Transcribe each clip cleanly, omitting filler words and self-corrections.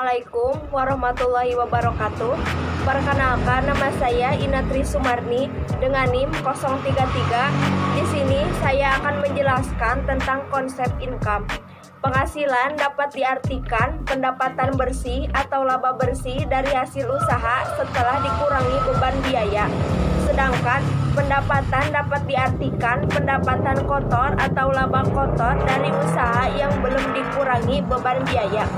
Assalamualaikum warahmatullahi wabarakatuh. Perkenalkan, nama saya Inatri Sumarni dengan NIM 033. Di sini saya akan menjelaskan tentang konsep income. Penghasilan dapat diartikan pendapatan bersih atau laba bersih dari hasil usaha setelah dikurangi beban biaya. Sedangkan pendapatan dapat diartikan pendapatan kotor atau laba kotor dari usaha yang belum dikurangi beban biaya.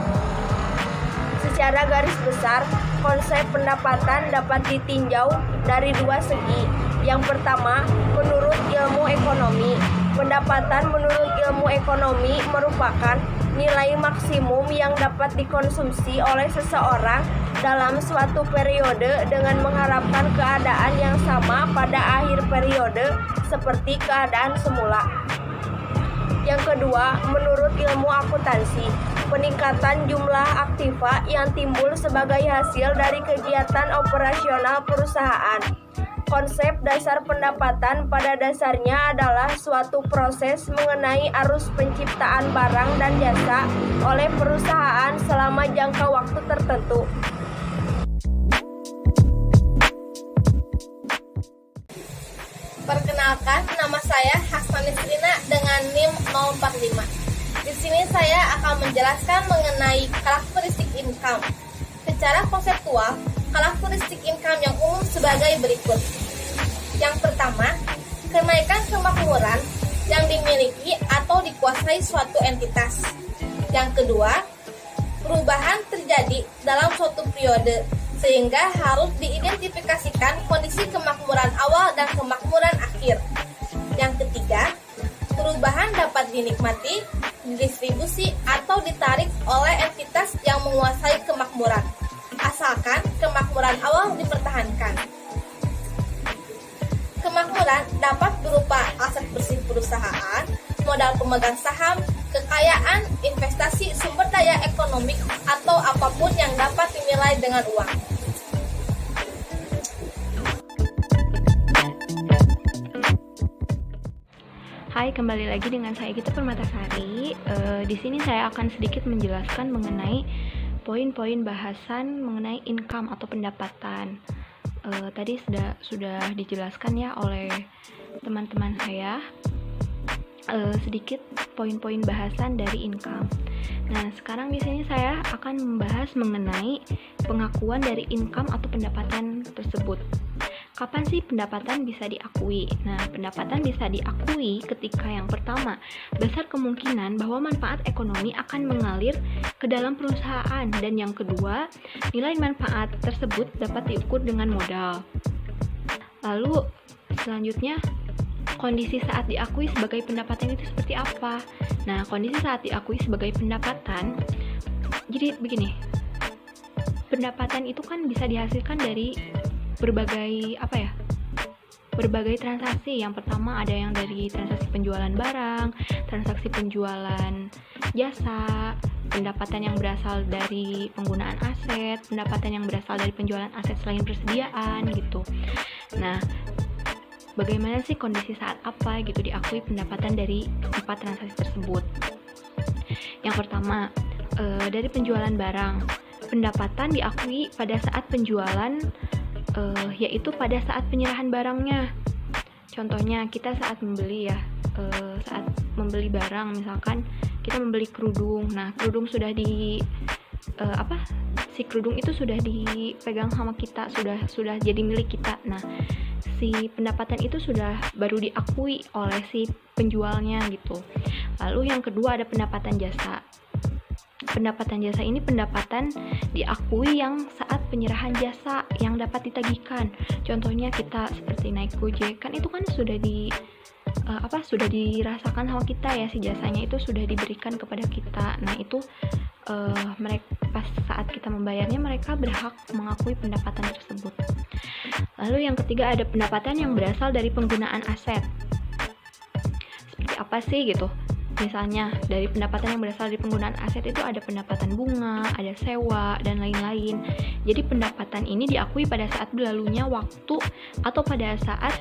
Secara garis besar, konsep pendapatan dapat ditinjau dari dua segi. Yang pertama, menurut ilmu ekonomi. Pendapatan menurut ilmu ekonomi merupakan nilai maksimum yang dapat dikonsumsi oleh seseorang dalam suatu periode dengan mengharapkan keadaan yang sama pada akhir periode seperti keadaan semula. Yang kedua, menurut ilmu akuntansi, peningkatan jumlah aktiva yang timbul sebagai hasil dari kegiatan operasional perusahaan. Konsep dasar pendapatan pada dasarnya adalah suatu proses mengenai arus penciptaan barang dan jasa oleh perusahaan selama jangka waktu tertentu. Perkenalkan, nama saya Hasnani Srina dengan NIM 045. Di sini saya akan menjelaskan mengenai karakteristik income. Secara konseptual, karakteristik income yang umum sebagai berikut. Yang pertama, kenaikan kemakmuran yang dimiliki atau dikuasai suatu entitas. Yang kedua, perubahan terjadi dalam suatu periode, sehingga harus diidentifikasikan kondisi kemakmuran awal dan kemakmuran akhir. Yang ketiga, perubahan dapat dinikmati, didistribusi, atau ditarik oleh entitas yang menguasai kemakmuran, asalkan kemakmuran awal dipertahankan. Kemakmuran dapat berupa aset bersih perusahaan, modal pemegang saham, kekayaan, investasi, sumber daya ekonomi, atau apapun yang dapat dinilai dengan uang. Hai, kembali lagi dengan saya Gita Permatasari. Di sini saya akan sedikit menjelaskan mengenai poin-poin bahasan mengenai income atau pendapatan. Tadi sudah dijelaskan ya oleh teman-teman saya. Sedikit poin-poin bahasan dari income. Nah, sekarang di sini saya akan membahas mengenai pengakuan dari income atau pendapatan tersebut. Kapan sih pendapatan bisa diakui? Nah, pendapatan bisa diakui ketika yang pertama, besar kemungkinan bahwa manfaat ekonomi akan mengalir ke dalam perusahaan, dan yang kedua, nilai manfaat tersebut dapat diukur dengan modal. Lalu, selanjutnya, kondisi saat diakui sebagai pendapatan itu seperti apa? Nah, kondisi saat diakui sebagai pendapatan, jadi begini, pendapatan itu kan bisa dihasilkan dari berbagai transaksi. Yang pertama ada yang dari transaksi penjualan barang, transaksi penjualan jasa, pendapatan yang berasal dari penggunaan aset, pendapatan yang berasal dari penjualan aset selain persediaan gitu. Nah, bagaimana sih kondisi saat apa gitu diakui pendapatan dari 4 transaksi tersebut? Yang pertama, dari penjualan barang, pendapatan diakui pada saat penjualan, yaitu pada saat penyerahan barangnya. Contohnya kita saat membeli ya, saat membeli barang, misalkan kita membeli kerudung. Nah, kerudung sudah si kerudung itu sudah dipegang sama kita, sudah jadi milik kita. Nah, si pendapatan itu sudah baru diakui oleh si penjualnya gitu. Lalu yang kedua ada pendapatan jasa. Pendapatan jasa ini pendapatan diakui yang saat penyerahan jasa yang dapat ditagihkan. Contohnya kita seperti naik Gojek, kan itu kan sudah dirasakan sama kita ya, si jasanya itu sudah diberikan kepada kita. Nah, itu mereka pas saat kita membayarnya, mereka berhak mengakui pendapatan tersebut. Lalu yang ketiga ada pendapatan yang berasal dari penggunaan aset. Seperti apa sih gitu? Misalnya dari pendapatan yang berasal dari penggunaan aset itu ada pendapatan bunga, ada sewa, dan lain-lain. Jadi pendapatan ini diakui pada saat berlalunya waktu atau pada saat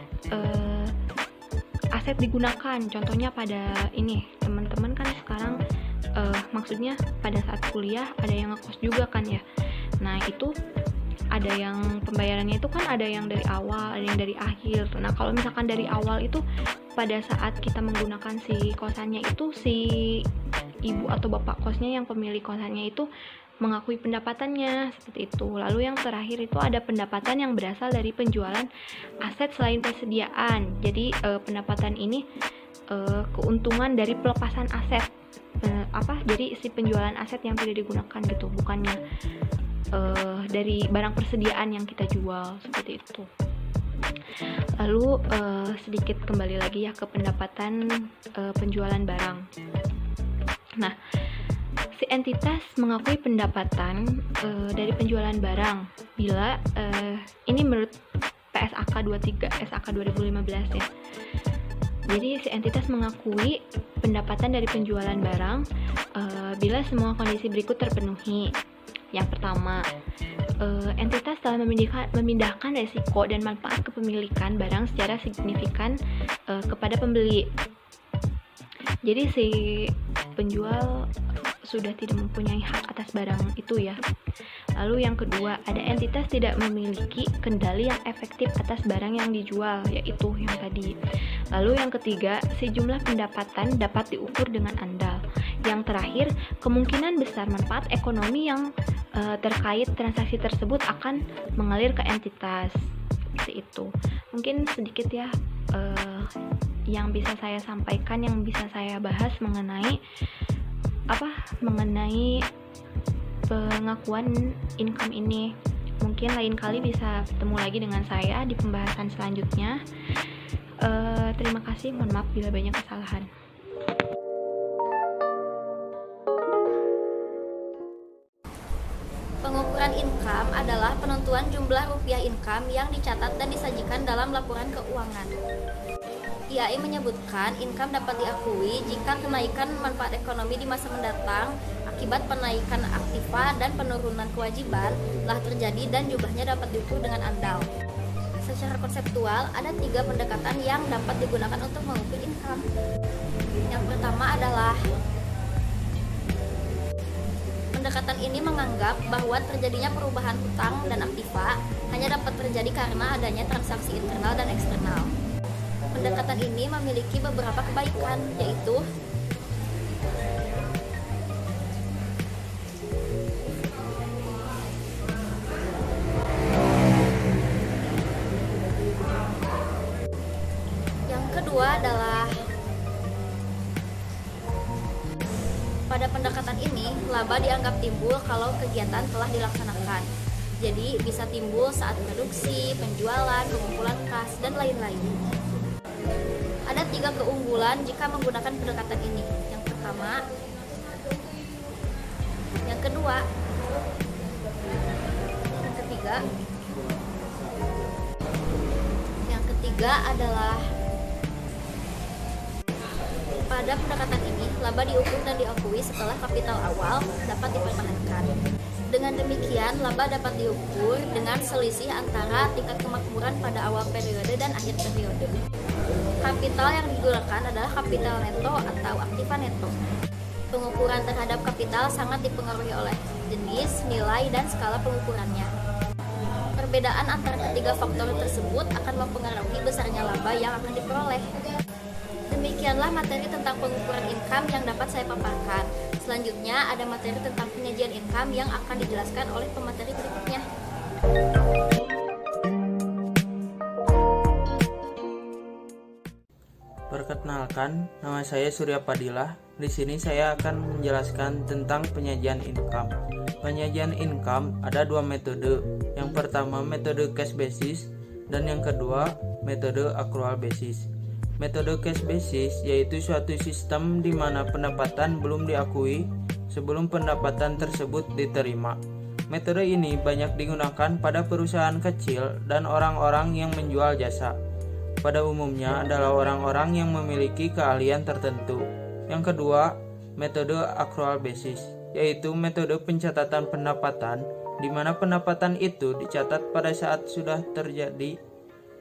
aset digunakan. Contohnya pada ini, teman-teman kan sekarang maksudnya pada saat kuliah ada yang ngekos juga kan ya. Nah itu ada yang pembayarannya itu kan ada yang dari awal, ada yang dari akhir. Nah kalau misalkan dari awal itu pada saat kita menggunakan si kosannya itu, si ibu atau bapak kosnya yang pemilik kosannya itu mengakui pendapatannya seperti itu. Lalu yang terakhir itu ada pendapatan yang berasal dari penjualan aset selain persediaan. Jadi pendapatan ini keuntungan dari pelepasan aset. Jadi si penjualan aset yang tidak digunakan gitu, bukannya dari barang persediaan yang kita jual seperti itu. Lalu sedikit kembali lagi ya ke pendapatan penjualan barang. Nah, si entitas mengakui pendapatan dari penjualan barang bila ini menurut PSAK 23 SAK 2015 ya. Jadi si entitas mengakui pendapatan dari penjualan barang bila semua kondisi berikut terpenuhi. Yang pertama, entitas telah memindahkan resiko dan manfaat kepemilikan barang secara signifikan kepada pembeli. Jadi si penjual sudah tidak mempunyai hak atas barang itu ya. Lalu yang kedua, ada entitas tidak memiliki kendali yang efektif atas barang yang dijual, yaitu yang tadi. Lalu yang ketiga, si jumlah pendapatan dapat diukur dengan andal. Yang terakhir, kemungkinan besar manfaat ekonomi yang terkait transaksi tersebut akan mengalir ke entitas. Seperti itu. Mungkin sedikit ya yang bisa saya sampaikan, yang bisa saya bahas mengenai pengakuan income ini. Mungkin lain kali bisa ketemu lagi dengan saya di pembahasan selanjutnya. Terima kasih, mohon maaf bila banyak kesalahan. Pengukuran income adalah penentuan jumlah rupiah income yang dicatat dan disajikan dalam laporan keuangan. IAI menyebutkan income dapat diakui jika kenaikan manfaat ekonomi di masa mendatang akibat penaikan aktiva dan penurunan kewajiban telah terjadi dan jumlahnya dapat diukur dengan andal. Secara konseptual, ada 3 pendekatan yang dapat digunakan untuk mengukur income. Yang pertama adalah pendekatan ini menganggap bahwa terjadinya perubahan hutang dan aktiva hanya dapat terjadi karena adanya transaksi internal dan eksternal. Pendekatan ini memiliki beberapa kebaikan, yaitu yang kedua adalah pada pendekatan ini laba dianggap timbul kalau kegiatan telah dilaksanakan. Jadi bisa timbul saat produksi, penjualan, pengumpulan kas, dan lain-lain. Ada 3 keunggulan jika menggunakan pendekatan ini. Yang pertama, yang kedua, yang ketiga adalah pada pendekatan ini laba diukur dan diakui setelah kapital awal dapat dipertahankan. Dengan demikian, laba dapat diukur dengan selisih antara tingkat kemakmuran pada awal periode dan akhir periode. Kapital yang digunakan adalah kapital neto atau aktiva neto. Pengukuran terhadap kapital sangat dipengaruhi oleh jenis, nilai, dan skala pengukurannya. Perbedaan antara ketiga faktor tersebut akan mempengaruhi besarnya laba yang akan diperoleh. Demikianlah materi tentang pengukuran income yang dapat saya paparkan. Selanjutnya ada materi tentang penyajian income yang akan dijelaskan oleh pemateri berikutnya. Perkenalkan, nama saya Surya Padilah. Di sini saya akan menjelaskan tentang penyajian income. Penyajian income ada 2 metode. Yang pertama metode cash basis dan yang kedua metode accrual basis. Metode cash basis yaitu suatu sistem di mana pendapatan belum diakui sebelum pendapatan tersebut diterima. Metode ini banyak digunakan pada perusahaan kecil dan orang-orang yang menjual jasa. Pada umumnya adalah orang-orang yang memiliki keahlian tertentu. Yang kedua, metode accrual basis, yaitu metode pencatatan pendapatan di mana pendapatan itu dicatat pada saat sudah terjadi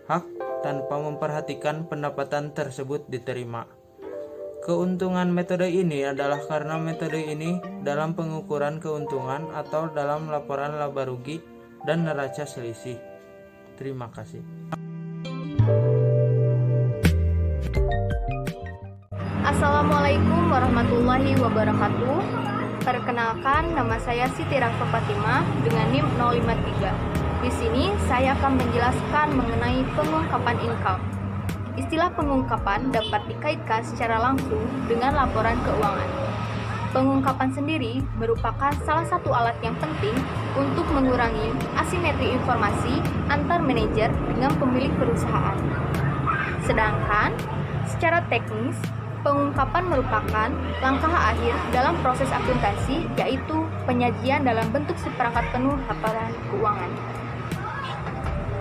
hak tanpa memperhatikan pendapatan tersebut diterima. Keuntungan metode ini adalah karena metode ini dalam pengukuran keuntungan atau dalam laporan laba rugi dan neraca selisih. Terima kasih. Assalamualaikum warahmatullahi wabarakatuh. Perkenalkan, nama saya Siti Rafa Fatimah dengan NIM 053. Di sini saya akan menjelaskan mengenai pengungkapan income. Istilah pengungkapan dapat dikaitkan secara langsung dengan laporan keuangan. Pengungkapan sendiri merupakan salah satu alat yang penting untuk mengurangi asimetri informasi antar manajer dengan pemilik perusahaan. Sedangkan, secara teknis, pengungkapan merupakan langkah akhir dalam proses akuntansi, yaitu penyajian dalam bentuk seperangkat penuh laporan keuangan,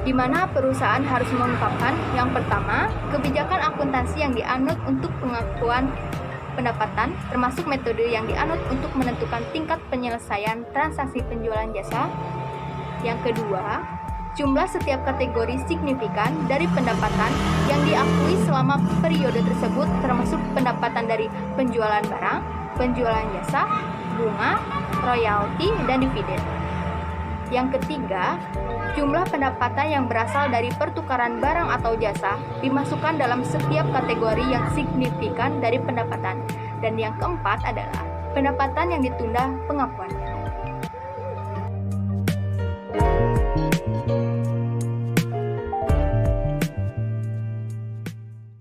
di mana perusahaan harus mengungkapkan yang pertama, kebijakan akuntansi yang dianut untuk pengakuan pendapatan, termasuk metode yang dianut untuk menentukan tingkat penyelesaian transaksi penjualan jasa. Yang kedua, jumlah setiap kategori signifikan dari pendapatan yang diakui selama periode tersebut, termasuk pendapatan dari penjualan barang, penjualan jasa, bunga, royalti, dan dividen. Yang ketiga, jumlah pendapatan yang berasal dari pertukaran barang atau jasa dimasukkan dalam setiap kategori yang signifikan dari pendapatan. Dan yang keempat adalah pendapatan yang ditunda pengakuan.